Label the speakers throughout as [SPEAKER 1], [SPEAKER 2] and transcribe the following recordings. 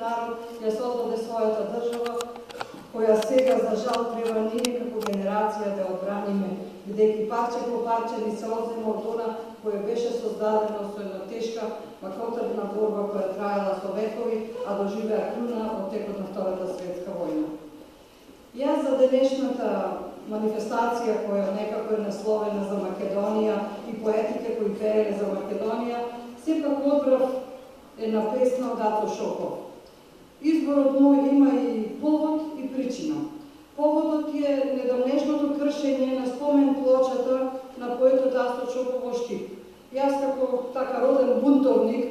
[SPEAKER 1] народ ја создаде својата држава, која сега за жал треба ние како генерација да одбраниме, бидејќи парче по парче ни се одзема од она која беше создадено со една тешка макотрбна борба која траела со векови, а доживеа круна од текот на Втората светска војна. Јас за денешната манифестација која некако е насловена за Македонија и поетите кои пееле за Македонија, сепак одбрав една песна од Ато Шопов. Изборот мој има и повод и причина. Поводот е недавнешното кршење на спомен плочата на поетот Ато Шопов во Штип. Јас како така роден бунтовник,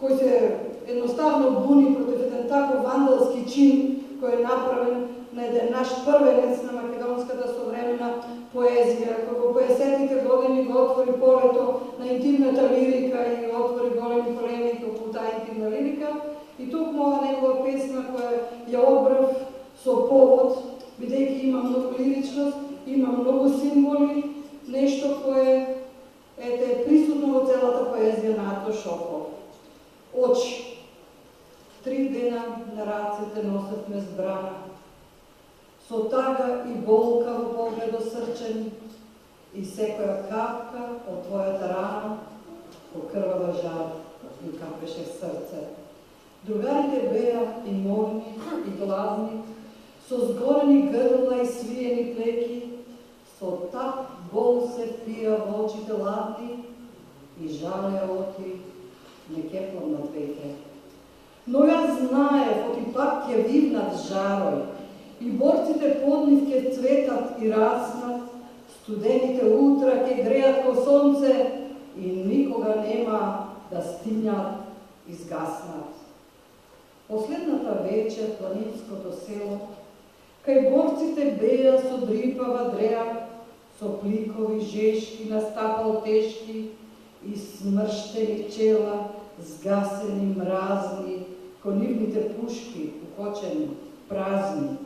[SPEAKER 1] кој се едноставно буни против еден тако вандалски чин кој е направен на еден наш првенец на македонската современа поезија, кој во 50-тите години го отвори полето на интимната лирика и отвори големи полемики околу таа интимна лирика. И тук мога негова песна која ја одбрав со повод, бидејќи има многу лиричност, има многу символи, нешто кое е присутно во целата поезија на Ато Шопов. Очи. 3 дена на рацете носевме збрана, со тага и болка во погледот срчен, и секоја капка од твојата рана по крвава жар ми капеше срце. Другарите беа и морни и глазни, со згорени грла и свиени плеки, со тап бол се впија во очите ладни и жалеа оти не кеплам над веќе. Но јас знаев, оти пак ќе вивнат жарој, и борците под нив ќе цветат и раснат, студените утра ќе греат ко сонце и никога нема да стигнат и згаснат. Последната вечер планинското село, кај борците беа со дрипава дреа, со пликови жешки на стапал тешки и смрштени чела, згасени мразни, ко нивните пушки, укочени, празни,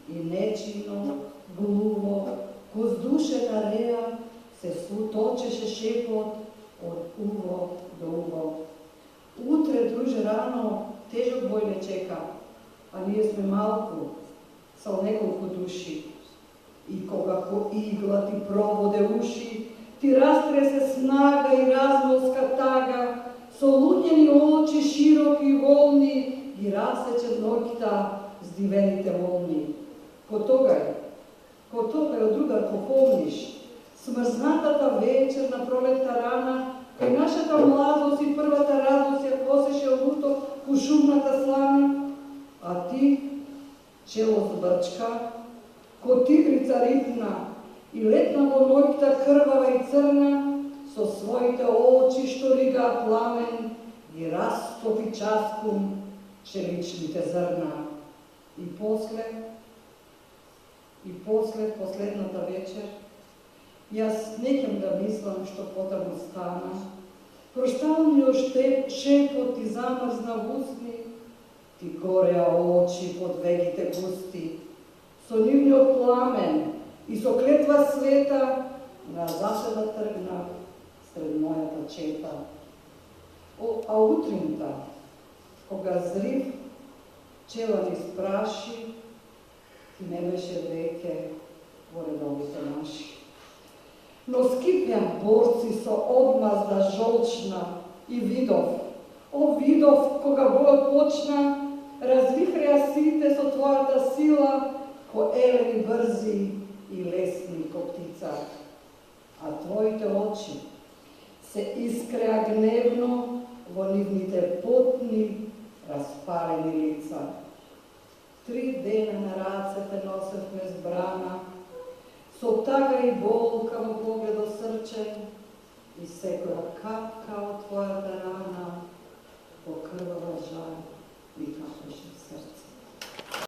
[SPEAKER 1] и нечино, глуво, воздушена реа, се точеше шепот од уво до уво. Утре, друже, рано, тежок бој не чека, а ние сме малку, со неколку души. И кога по игла ти проводе уши, ти растресе снага и размолска тага, со луѓени очи широки и волни, ги расече ноќта здивените волни. Ко тогај, од другар попомниш, смрзнатата вечер на пролетта рана, кај нашата младост и првата радост ја косеше луто ку шумната слана, а ти, чело збрчка, ко тигрица рипна и летна во ноќта крвава и црна, со своите очи што рига пламен, ги растопи часкум челичните зрна. И после последната вечер, јас неќам да мислам што потаму стана, прошталниот шепот ти замрзна в усни, ти гореа очи под вегите густи, со нивниот пламен и со клетва света на заседа тргнав сред мојата чета. А утринта, кога зрив, чела ни спраши, ти не беше веќе во редовите наши. Но скипјан борци со одмазда жолчна и видов кога бојот почна, развихреа сите со твојата сила, ко елени брзи и лесни ко птица. А твоите очи се искреа гневно во нивните потни, распалени лица. 3 дена на рацете носевме збрана, со тага и болка во погледот срчен, и секоја капка од твојата рана по крвава жар ми капеше срце.